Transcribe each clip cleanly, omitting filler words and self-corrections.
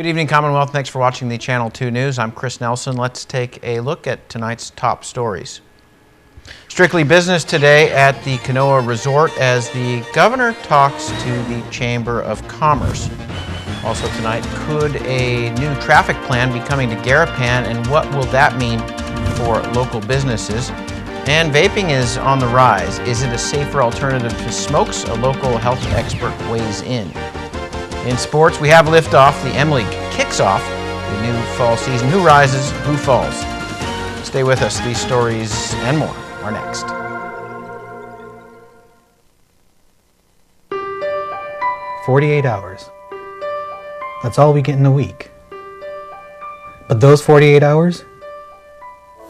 evening, Commonwealth. Thanks for watching the Channel 2 News. I'm Chris Nelson. Let's take a look at tonight's top stories. Strictly business today at the Kanoa Resort as the governor talks to the Chamber of Commerce. Also tonight, could a new traffic plan be coming to Garapan, and what will that mean for local businesses? And vaping is on the rise. Is it a safer alternative to smokes? A local health expert weighs in. In sports, we have liftoff. The M League kicks off the new fall season. Who rises, who falls? Stay with us. These stories and more are next. "48 hours. That's all we get in a week. But those 48 hours,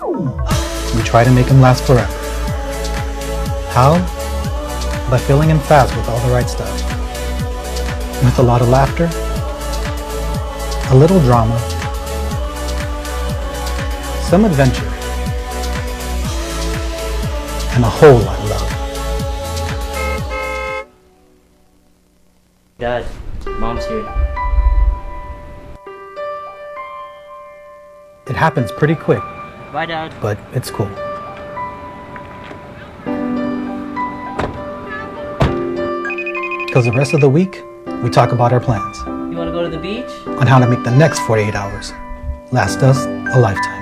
we try to make them last forever. How? By filling in fast with all the right stuff. With a lot of laughter, a little drama, some adventure, and a whole lot of love." Dad, Mom's here. It happens pretty quick, Bye, Dad. but it's cool. Because the rest of the week, we talk about our plans You want to go to the beach? on how to make the next 48 hours last us a lifetime.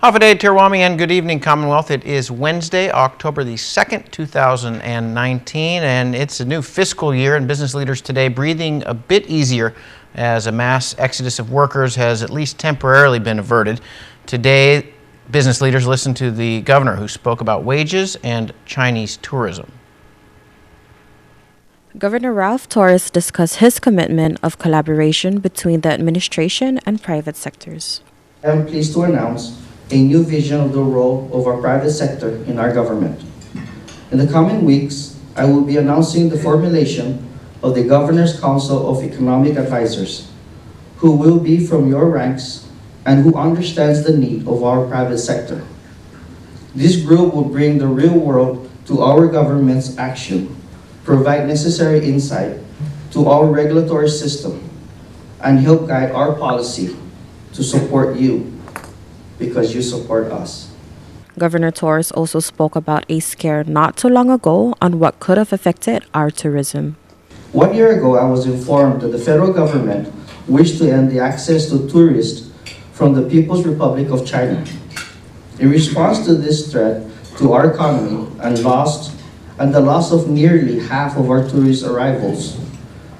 Hafaday, Tirwami, and good evening, Commonwealth. It is Wednesday, October the 2nd, 2019, and it's a new fiscal year, and business leaders today breathing a bit easier as a mass exodus of workers has at least temporarily been averted. Today, business leaders listened to the governor, who spoke about wages and Chinese tourism. Governor Ralph Torres discussed his commitment of collaboration between the administration and private sectors. I'm pleased to announce a new vision of the role of our private sector in our government. In the coming weeks, I will be announcing the formulation of the Governor's Council of Economic Advisors, who will be from your ranks and who understands the need of our private sector. This group will bring the real world to our government's action, provide necessary insight to our regulatory system, and help guide our policy to support you because you support us. Governor Torres also spoke about a scare not too long ago on what could have affected our tourism. 1 year ago, I was informed that the federal government wished to end the access to tourists from the People's Republic of China. In response to this threat to our economy and the loss of nearly half of our tourist arrivals,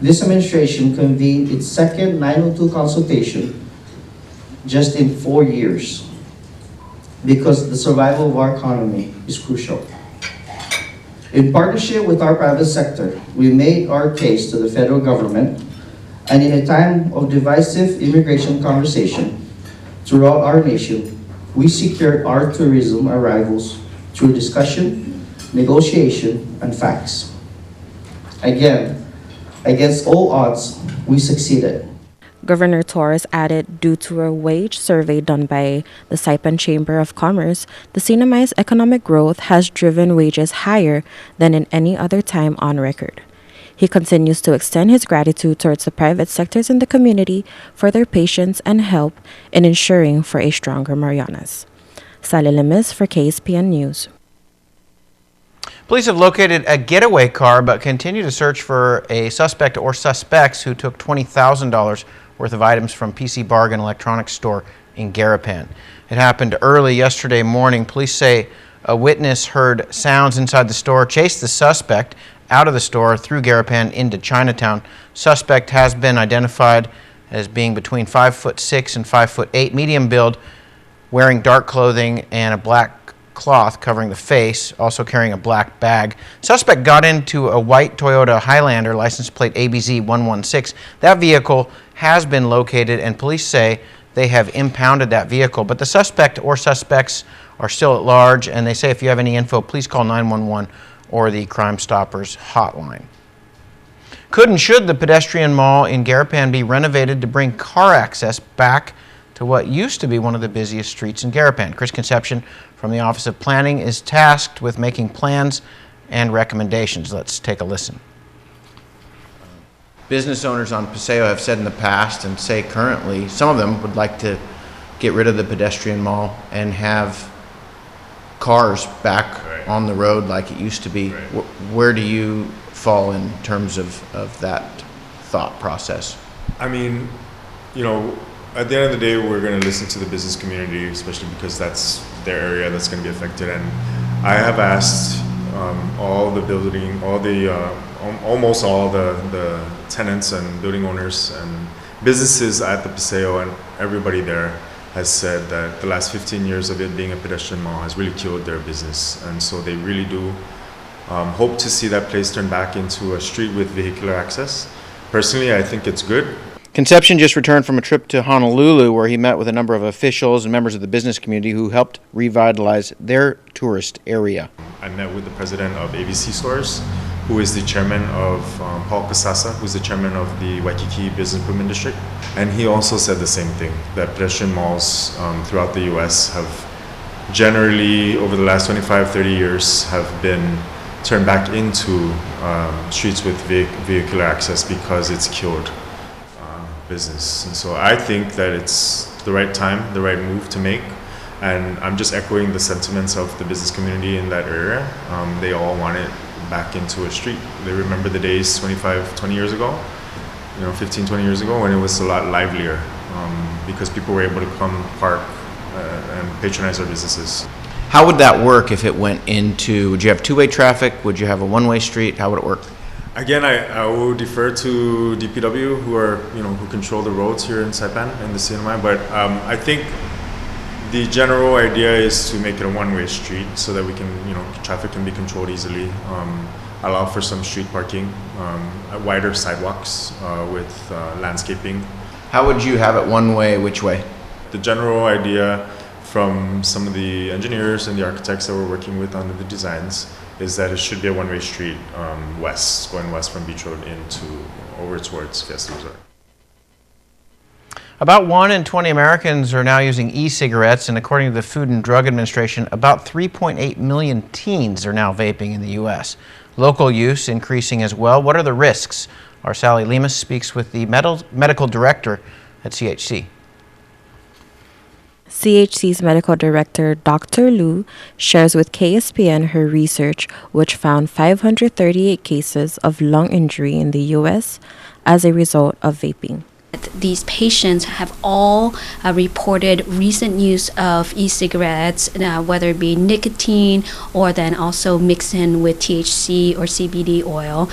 this administration convened its second 902 consultation just in 4 years, because the survival of our economy is crucial. In partnership with our private sector, we made our case to the federal government, and in a time of divisive immigration conversation throughout our nation, we secured our tourism arrivals through discussion, negotiation, and facts. Again, against all odds, we succeeded. Governor Torres added, due to a wage survey done by the Saipan Chamber of Commerce, the CNMI's economic growth has driven wages higher than in any other time on record. He continues to extend his gratitude towards the private sectors in the community for their patience and help in ensuring for a stronger Marianas. Sally Limis for KSPN News. Police have located a getaway car but continue to search for a suspect or suspects who took $20,000 worth of items from PC Bargain Electronics store in Garapan. It happened early yesterday morning. Police say a witness heard sounds inside the store, chased the suspect out of the store through Garapan into Chinatown. Suspect has been identified as being between 5'6" and 5'8", medium build, wearing dark clothing and a black cloth covering the face, also carrying a black bag. Suspect got into a white Toyota Highlander, license plate ABZ 116. That vehicle has been located, and police say they have impounded that vehicle. But the suspect or suspects are still at large, and they say if you have any info, please call 911 or the Crime Stoppers hotline. Could and should the Pedestrian Mall in Garapan be renovated to bring car access back to what used to be one of the busiest streets in Garapan? Chris Conception from the Office of Planning is tasked with making plans and recommendations. Let's take a listen. Business owners on Paseo have said in the past and say currently, some of them would like to get rid of the Pedestrian Mall and have cars back on the road like it used to be. Where do you fall in terms of that thought process? I mean, you know, at the end of the day, we're going to listen to the business community, especially because that's their area that's going to be affected. And I have asked all the building, almost all the tenants and building owners and businesses at the Paseo, and everybody there has said that the last 15 years of it being a pedestrian mall has really killed their business. And so they really do hope to see that place turned back into a street with vehicular access. Personally, I think it's good. Conception just returned from a trip to Honolulu where he met with a number of officials and members of the business community who helped revitalize their tourist area. I met with the president of ABC Stores, who is the chairman of Paul Casasa, who's the chairman of the Waikiki Business Improvement District. And he also said the same thing, that pedestrian malls throughout the U.S. have generally, over the last 25, 30 years, have been turned back into streets with vehicular access because it's killed business. And so I think that it's the right time, the right move to make. And I'm just echoing the sentiments of the business community in that area. They all want it back into a street. They remember the days 25, 20 years ago, 15, 20 years ago, when it was a lot livelier because people were able to come park and patronize our businesses. How would that work if it went into, would you have two-way traffic? Would you have a one-way street? How would it work? Again, I will defer to DPW, who control the roads here in Saipan and the CNMI. But I think the general idea is to make it a one-way street so that we can, traffic can be controlled easily. Allow for some street parking, wider sidewalks with landscaping. How would you have it one way? Which way? The general idea from some of the engineers and the architects that we're working with on the designs is that it should be a one-way street going west from Beach Road over towards Fiesta Resort. About 1 in 20 Americans are now using e-cigarettes, and according to the Food and Drug Administration, about 3.8 million teens are now vaping in the U.S. Local use increasing as well. What are the risks? Our Sally Limis speaks with the medical director at CHC. CHC's medical director, Dr. Liu, shares with KSPN her research, which found 538 cases of lung injury in the U.S. as a result of vaping. These patients have all reported recent use of e-cigarettes, whether it be nicotine or then also mixed in with THC or CBD oil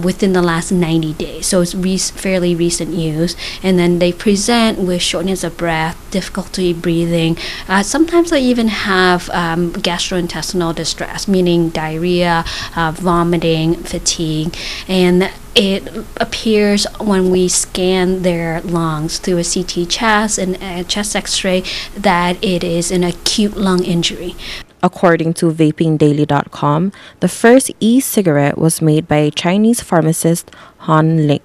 within the last 90 days. So it's fairly recent use. And then they present with shortness of breath, difficulty breathing. Sometimes they even have gastrointestinal distress, meaning diarrhea, vomiting, fatigue. And it appears when we scan their lungs through a CT chest and a chest x-ray that it is an acute lung injury. According to vapingdaily.com, the first e-cigarette was made by a Chinese pharmacist, Han Ling,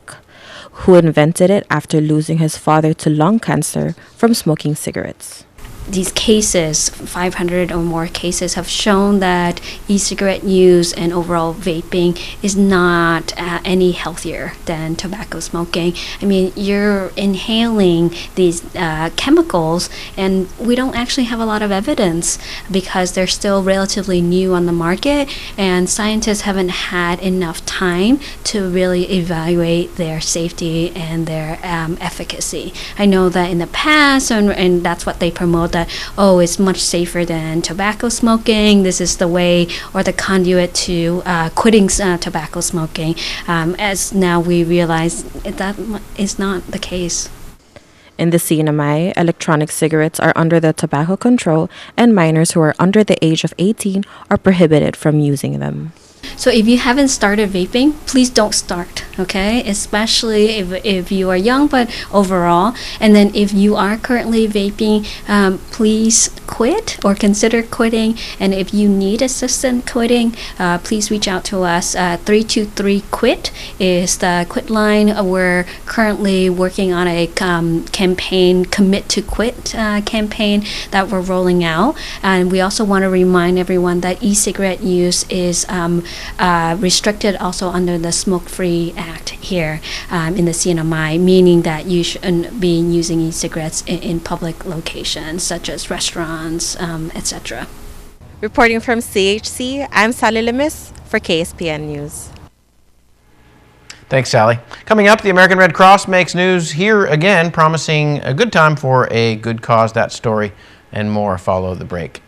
who invented it after losing his father to lung cancer from smoking cigarettes. these cases, 500 or more cases, have shown that e-cigarette use and overall vaping is not any healthier than tobacco smoking. I mean, you're inhaling these chemicals, and we don't actually have a lot of evidence because they're still relatively new on the market, and scientists haven't had enough time to really evaluate their safety and their efficacy. I know that in the past, and that's what they promote, that, oh, it's much safer than tobacco smoking. This is the way or the conduit to quitting tobacco smoking. As now we realize that is not the case. In the CNMI, electronic cigarettes are under the tobacco control, and minors who are under the age of 18 are prohibited from using them. So if you haven't started vaping, please don't start, okay? Especially if you are young, but overall. And then if you are currently vaping, please quit or consider quitting. And if you need assistance quitting, please reach out to us. 323-QUIT is the quit line. We're currently working on a campaign, Commit to Quit campaign that we're rolling out. And we also want to remind everyone that e-cigarette use is restricted also under the Smoke-Free Act here in the CNMI, meaning that you shouldn't be using e-cigarettes in public locations such as restaurants, etc. Reporting from CHC, I'm Sally Lemis for KSPN News. Thanks, Sally. Coming up, the American Red Cross makes news here again, promising a good time for a good cause. That story and more follow the break.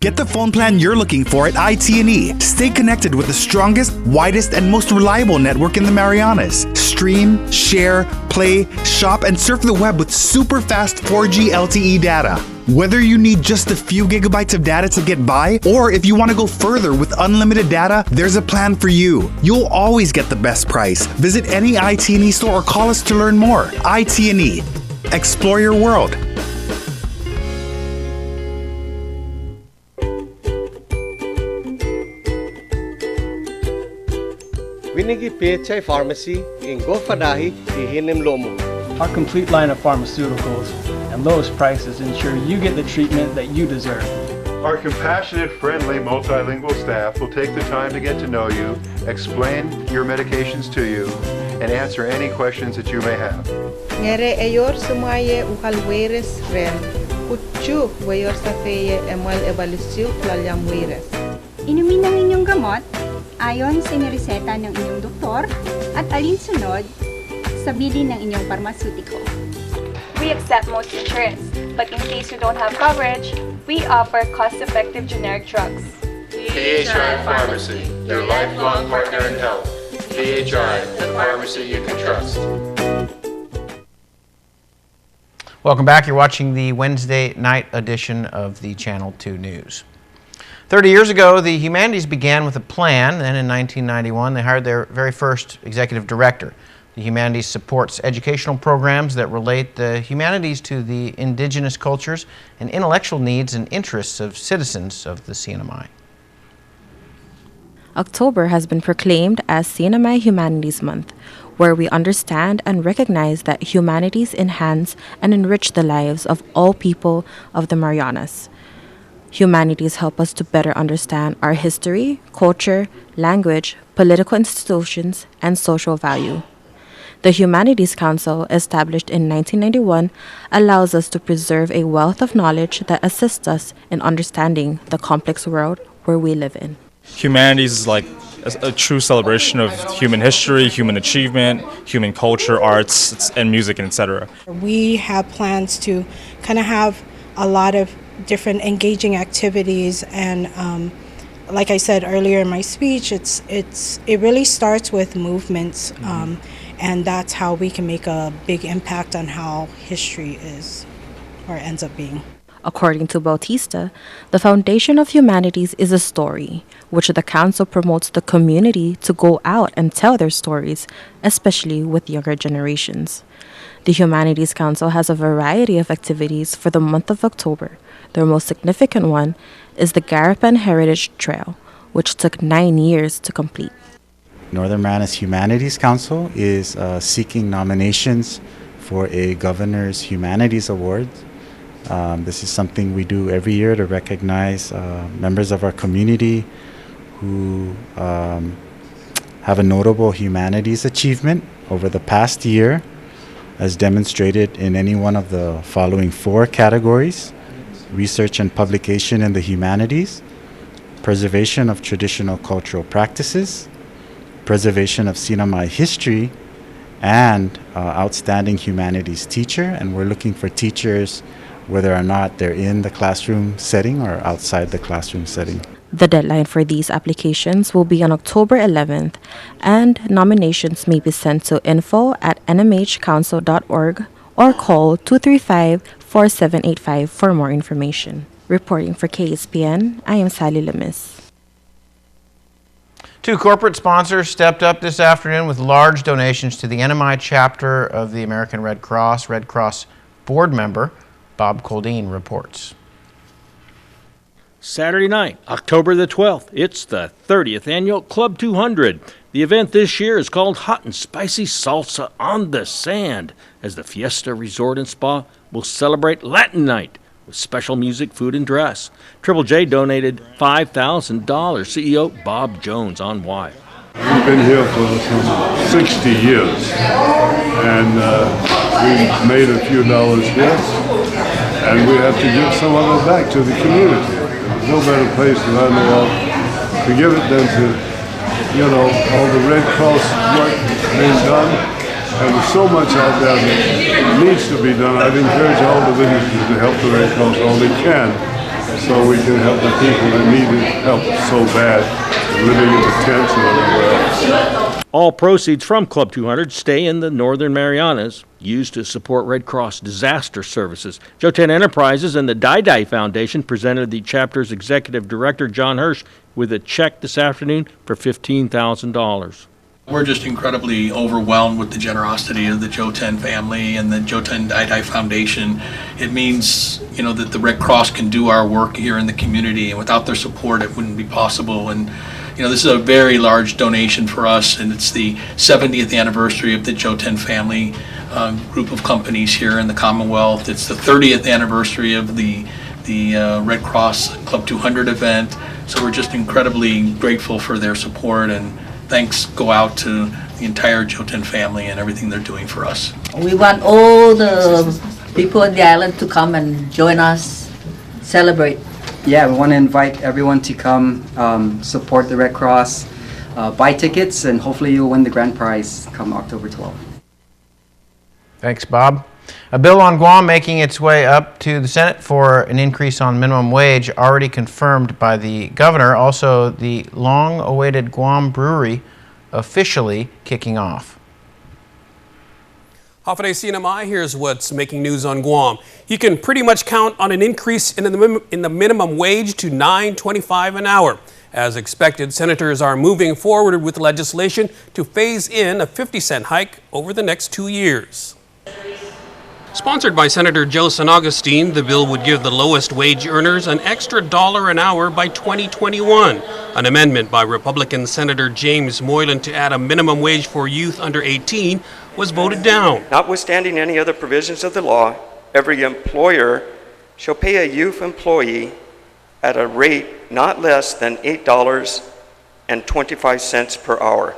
Get the phone plan you're looking for at IT&E. Stay connected with the strongest, widest, and most reliable network in the Marianas. Stream, share, play, shop, and surf the web with super fast 4G LTE data. Whether you need just a few gigabytes of data to get by, or if you want to go further with unlimited data, there's a plan for you. You'll always get the best price. Visit any IT&E store or call us to learn more. IT&E. Explore your world. Winigi Pechay Pharmacy in Gofadahi, Ihinim Lomo. Our complete line of pharmaceuticals and lowest prices ensure you get the treatment that you deserve. Our compassionate, friendly, multilingual staff will take the time to get to know you, explain your medications to you, and answer any questions that you may have. Ngere ayor sumaye uhalweres ren, kutsu wayor safeye emal ebalisyu lalyam weres. Inumin ang inyong gamot ayon sa inireseta ng inyong doktor at alinsunod sa bilin ng inyong pharmaceutical. We accept most insurance, but in case you don't have coverage, we offer cost-effective generic drugs. PHI Pharmacy, your lifelong partner in health. PHI, the pharmacy you can trust. Welcome back. You're watching the Wednesday night edition of the Channel 2 News. 30 years ago, the Humanities began with a plan. Then in 1991, they hired their very first executive director. The Humanities supports educational programs that relate the humanities to the indigenous cultures and intellectual needs and interests of citizens of the CNMI. October has been proclaimed as CNMI Humanities Month, where we understand and recognize that humanities enhance and enrich the lives of all people of the Marianas. Humanities help us to better understand our history, culture, language, political institutions, and social value. The Humanities Council, established in 1991, allows us to preserve a wealth of knowledge that assists us in understanding the complex world where we live in. Humanities is like a true celebration of human history, human achievement, human culture, arts, and music, and etc. We have plans to kind of have a lot of different engaging activities, and like I said earlier in my speech, it really starts with movements, and that's how we can make a big impact on how history is or ends up being. According to Bautista, the foundation of humanities is a story, which the council promotes the community to go out and tell their stories, especially with younger generations. The Humanities Council has a variety of activities for the month of October. Their most significant one is the Garapan Heritage Trail, which took 9 years to complete. Northern Marianas Humanities Council is seeking nominations for a Governor's Humanities Award. This is something we do every year to recognize members of our community who have a notable humanities achievement over the past year, as demonstrated in any one of the following 4 categories: research and publication in the humanities, preservation of traditional cultural practices, preservation of Sinamay history, and outstanding humanities teacher. And we're looking for teachers whether or not they're in the classroom setting or outside the classroom setting. The deadline for these applications will be on October 11th, and nominations may be sent to info@nmhcouncil.org or call 235-4785 for more information. Reporting for KSPN, I am Sally Lemis. 2 corporate sponsors stepped up this afternoon with large donations to the NMI chapter of the American Red Cross. Red Cross board member Bob Coldine reports. Saturday night, October the 12th, it's the 30th annual Club 200. The event this year is called Hot and Spicy Salsa on the Sand, as the Fiesta Resort and Spa will celebrate Latin Night with special music, food, and dress. Triple J donated $5,000. CEO Bob Jones on why. We've been here for some 60 years, and we've made a few dollars here, and we have to give some of it back to the community. There's no better place that I know of to give it than to, all the Red Cross work being done. And there's so much out there that needs to be done. I'd encourage all the businesses to help the Red Cross all they can, so we can help the people that need help so bad, living in the tents and everywhere else. All proceeds from Club 200 stay in the Northern Marianas, used to support Red Cross disaster services. Joten Enterprises and the Dai Foundation presented the chapter's executive director, John Hirsch, with a check this afternoon for $15,000. We're just incredibly overwhelmed with the generosity of the Joten family and the Joten Dai Foundation. It means, that the Red Cross can do our work here in the community, and without their support, it wouldn't be possible. And this is a very large donation for us, and it's the 70th anniversary of the Joten family group of companies here in the Commonwealth. It's the 30th anniversary of the Red Cross Club 200 event. So we're just incredibly grateful for their support, and thanks go out to the entire Joten family and everything they're doing for us. We want all the people in the island to come and join us, celebrate. Yeah, we want to invite everyone to come support the Red Cross, buy tickets, and hopefully you'll win the grand prize come October 12th. Thanks, Bob. A bill on Guam making its way up to the Senate for an increase on minimum wage already confirmed by the governor. Also, the long-awaited Guam brewery officially kicking off. Hafide Sinamay, here's what's making news on Guam. You can pretty much count on an increase in the minimum wage to $9.25 an hour. As expected, senators are moving forward with legislation to phase in a 50-cent hike over the next 2 years. Sponsored by Senator Joe San Agustin, the bill would give the lowest wage earners an extra $1 an hour by 2021. An amendment by Republican Senator James Moylan to add a minimum wage for youth under 18 was voted down. Notwithstanding any other provisions of the law, every employer shall pay a youth employee at a rate not less than $8.25 per hour,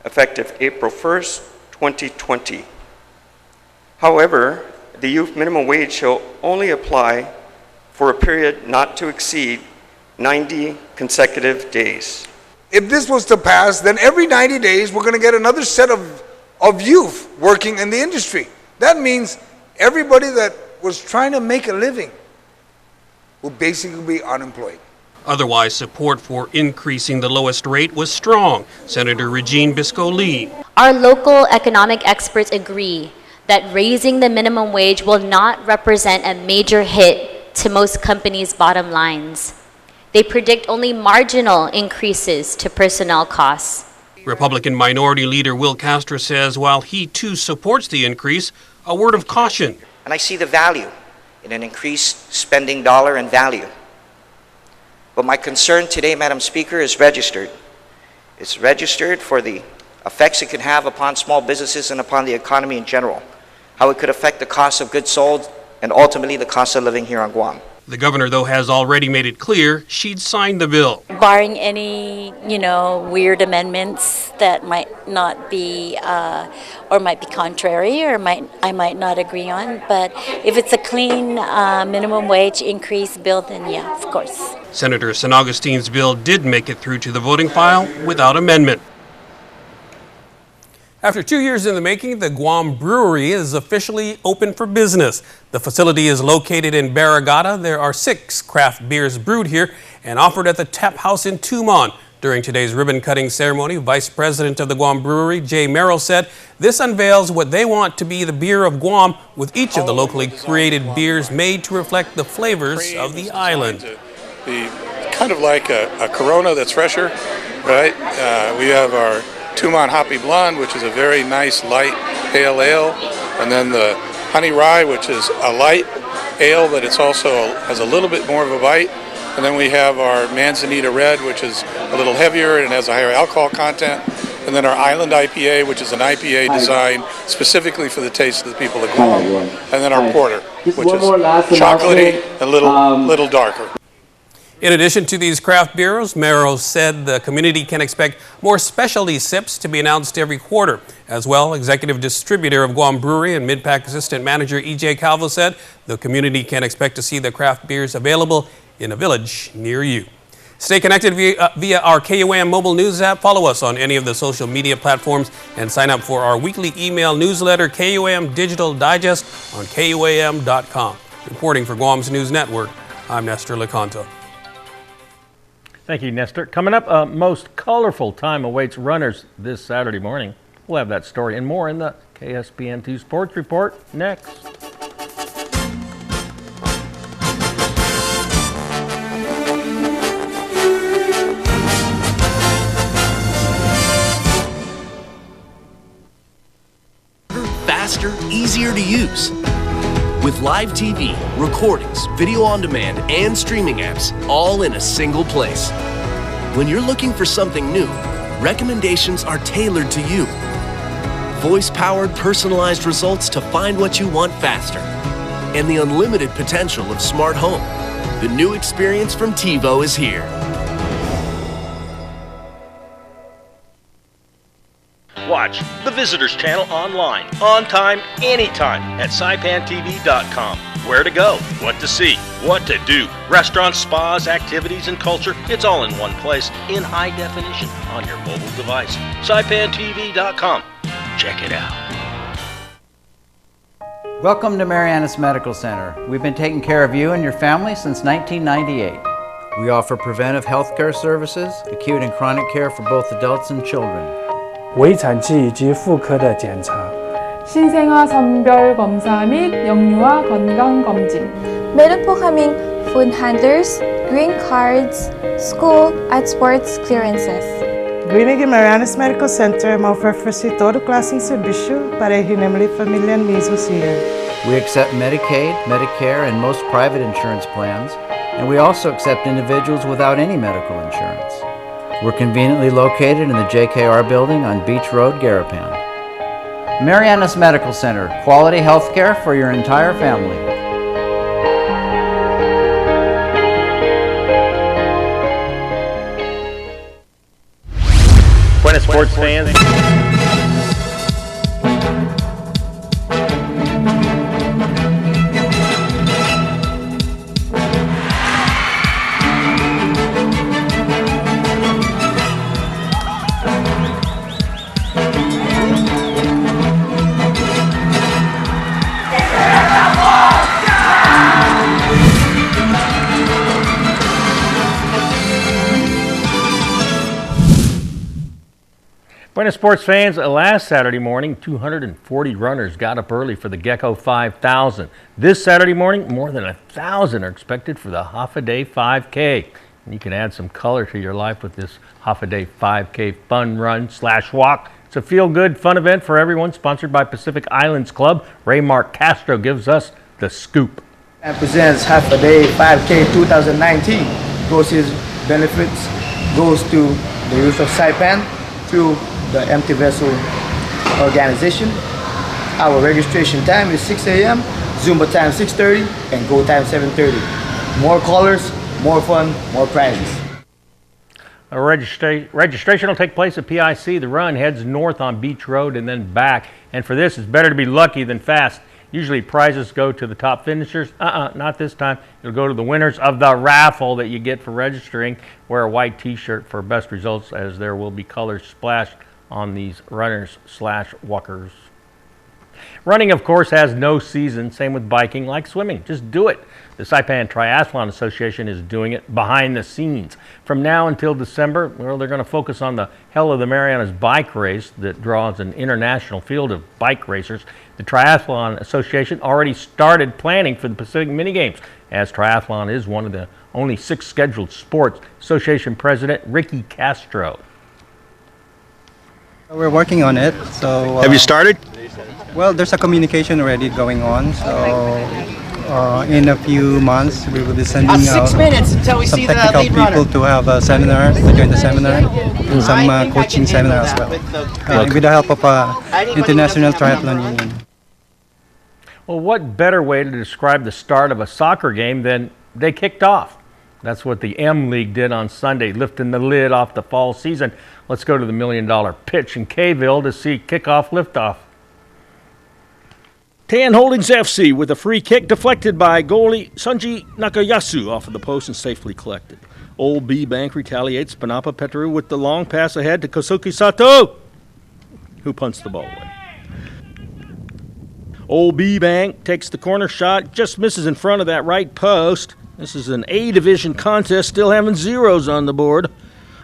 effective April 1st, 2020. However, the youth minimum wage shall only apply for a period not to exceed 90 consecutive days. If this was to pass, then every 90 days we're going to get another set of youth working in the industry. That means everybody that was trying to make a living will basically be unemployed. Otherwise, support for increasing the lowest rate was strong. Senator Regine Bisco-Lee. Our local economic experts agree that raising the minimum wage will not represent a major hit to most companies' bottom lines. They predict only marginal increases to personnel costs. Republican Minority Leader Will Castro says while he too supports the increase, a word of caution. And I see the value in an increased spending dollar and value. But my concern today, Madam Speaker, is registered. It's registered for the effects it could have upon small businesses and upon the economy in general, how it could affect the cost of goods sold and ultimately the cost of living here on Guam. The governor, though, has already made it clear she'd sign the bill. Barring any, weird amendments that might not be, or might be contrary, or I might not agree on. But if it's a clean minimum wage increase bill, then yeah, of course. Senator San Augustine's bill did make it through to the voting file without amendment. After 2 years in the making, the Guam Brewery is officially open for business. The facility is located in Barragata. There are 6 craft beers brewed here and offered at the Tap House in Tumon. During today's ribbon-cutting ceremony, Vice President of the Guam Brewery, Jay Merrill, said this unveils what they want to be the beer of Guam, with each of the locally created beers made to reflect the flavors of the island. Be kind of like a Corona that's fresher, right? We have our Tumon Hoppy Blonde, which is a very nice light pale ale, and then the Honey Rye, which is a light ale, but it's also has a little bit more of a bite. And then we have our Manzanita Red, which is a little heavier and has a higher alcohol content. And then our Island IPA, which is an IPA designed specifically for the taste of the people of Guam. And then our Porter, which is chocolatey and a little darker. In addition to these craft beers, Merrill said the community can expect more specialty sips to be announced every quarter. As well, executive distributor of Guam Brewery and Mid-Pac assistant manager E.J. Calvo said the community can expect to see the craft beers available in a village near you. Stay connected via our KUAM mobile news app. Follow us on any of the social media platforms and sign up for our weekly email newsletter, KUAM Digital Digest, on KUAM.com. Reporting for Guam's News Network, I'm Nestor Lecanto. Thank you, Nestor. Coming up, a most colorful time awaits runners this Saturday morning. We'll have that story and more in the KSPN2 Sports Report next. Faster, easier to use. With live TV, recordings, video on demand, and streaming apps, all in a single place. When you're looking for something new, recommendations are tailored to you. Voice-powered, personalized results to find what you want faster. And the unlimited potential of smart home. The new experience from TiVo is here. Watch the Visitors Channel online, on time, anytime at saipantv.com. Where to go, what to see, what to do. Restaurants, spas, activities, and culture, it's all in one place, in high definition on your mobile device. saipantv.com. Check it out. Welcome to Marianas Medical Center. We've been taking care of you and your family since 1998. We offer preventive health care services, acute and chronic care for both adults and children. 微产期以及妇科的检查 신생아 선별 검사 및 영유아 건강 검진. Meron po kaming food handlers, green cards, school at sports clearances. Greenig Marianas Medical Center ma-offer todo klaseng serbisyo para hinimli familya mismos here. We accept Medicaid, Medicare, and most private insurance plans, and we also accept individuals without any medical insurance. We're conveniently located in the JKR building on Beach Road, Garapan. Marianas Medical Center, quality health care for your entire family. Buenas sports fans. Buenas sports fans, last Saturday morning, 240 runners got up early for the Gecko 5000. This Saturday morning, more than 1,000 are expected for the Half-a-Day 5K. And you can add some color to your life with this Half-a-Day 5K fun run/walk. It's a feel-good, fun event for everyone, sponsored by Pacific Islands Club. Ray Mark Castro gives us the scoop. And presents half a day 5K 2019. Proceeds benefits goes to the youth of Saipan through the Empty Vessel organization. Our registration time is 6 a.m., Zumba time 6:30, and go time 7:30. More callers, more fun, more prizes. Registration will take place at PIC. The run heads north on Beach Road and then back. And for this, it's better to be lucky than fast. Usually prizes go to the top finishers. Not this time. It'll go to the winners of the raffle that you get for registering. Wear a white t-shirt for best results, as there will be colors splashed on these runners/walkers. Running, of course, has no season. Same with biking, like swimming. Just do it. The Saipan Triathlon Association is doing it behind the scenes. From now until December, well, they're going to focus on the Hell of the Marianas bike race that draws an international field of bike racers. The Triathlon Association already started planning for the Pacific Mini Games, as triathlon is one of the only 6 scheduled sports. Association President Ricky Castro. We're working on it. So Have you started? Well, there's a communication already going on. So in a few months, we will be sending out 6 minutes until we some see the technical lead people runner. to have a seminar, to join the seminar, and some coaching seminar as well, with the help of International Triathlon Union. Well, what better way to describe the start of a soccer game than they kicked off? That's what the M League did on Sunday, lifting the lid off the fall season. Let's go to the $1 Million Pitch in Kville to see kickoff liftoff. Tan Holdings FC with a free kick deflected by goalie Sanji Nakayasu off of the post and safely collected. Old B Bank retaliates. Panapa Petru with the long pass ahead to Kosuke Sato, who punts the ball away. Old B Bank takes the corner shot, just misses in front of that right post. This is an A Division contest, still having zeros on the board.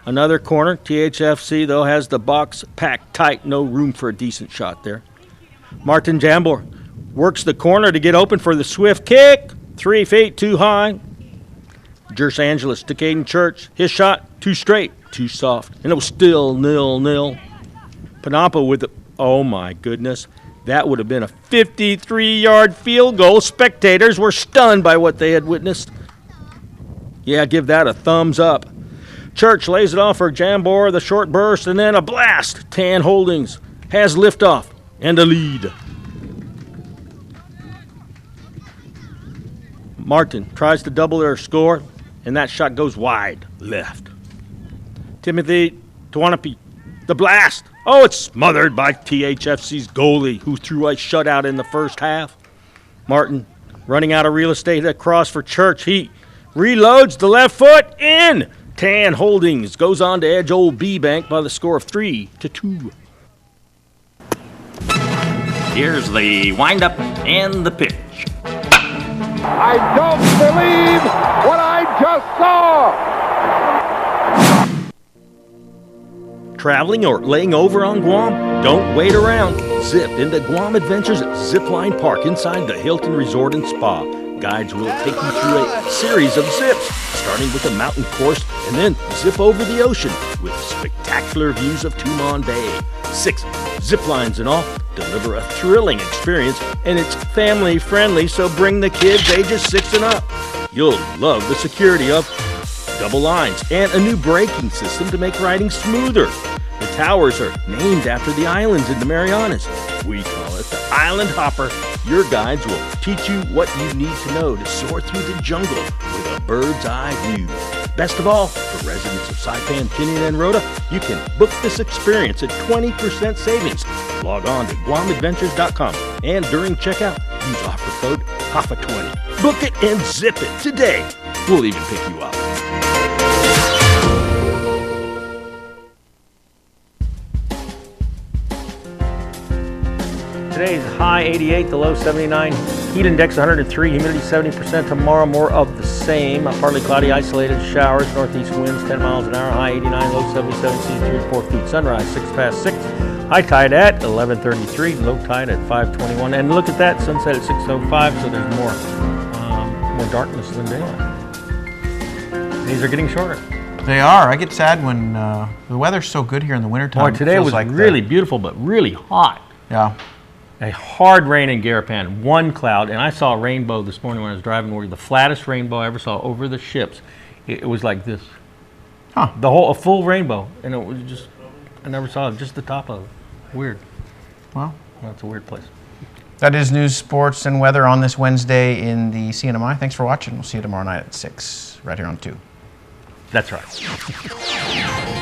Another corner. THFC, though, has the box packed tight. No room for a decent shot there. Martin Jambor works the corner to get open for the swift kick. 3 feet too high. Jers Angeles to Caden Church. His shot, too straight, too soft. And it was still 0-0. Panapa with the, oh my goodness. That would have been a 53-yard field goal. Spectators were stunned by what they had witnessed. Yeah, give that a thumbs up. Church lays it off for Jambor, the short burst, and then a blast. Tan Holdings has liftoff and a lead. Martin tries to double their score, and that shot goes wide left. Timothy Tuanapi, the blast. Oh, it's smothered by THFC's goalie, who threw a shutout in the first half. Martin running out of real estate across for Church. He reloads the left foot in. Tan Holdings goes on to edge Old B Bank by the score of 3-2. Here's the windup and the pitch. I don't believe what I just saw! Traveling or laying over on Guam? Don't wait around. Zip into Guam Adventures Zipline Park inside the Hilton Resort and Spa. Guides will take you through a series of zips, starting with a mountain course and then zip over the ocean with spectacular views of Tumon Bay. 6 zip lines in all deliver a thrilling experience, and it's family friendly, so bring the kids ages 6 and up. You'll love the security of double lines and a new braking system to make riding smoother. The towers are named after the islands in the Marianas. We call it the Island Hopper. Your guides will teach you what you need to know to soar through the jungle with a bird's eye view. Best of all, for residents of Saipan, Tinian, and Rota, you can book this experience at 20% savings. Log on to GuamAdventures.com and during checkout, use offer code HAFA20. Book it and zip it today. We'll even pick you up. Today's high 88, the low 79. Heat index 103, humidity 70%. Tomorrow, more of the same. Partly cloudy, isolated showers, northeast winds 10 miles an hour. High 89, low 77, seas 3 to 4 feet. Sunrise 6 past 6. High tide at 11:33, low tide at 5:21. And look at that, sunset at 6:05. So there's more darkness than daylight. These are getting shorter. They are. I get sad when the weather's so good here in the wintertime. Boy, today was like really beautiful, but really hot. Yeah. A hard rain in Garapan, one cloud, and I saw a rainbow this morning when I was driving over, the flattest rainbow I ever saw over the ships. It was like this. Huh. A full rainbow, and it was just, I never saw it, just the top of it. Weird. Well, that's a weird place. That is news, sports, and weather on this Wednesday in the CNMI. Thanks for watching. We'll see you tomorrow night at 6, right here on 2. That's right.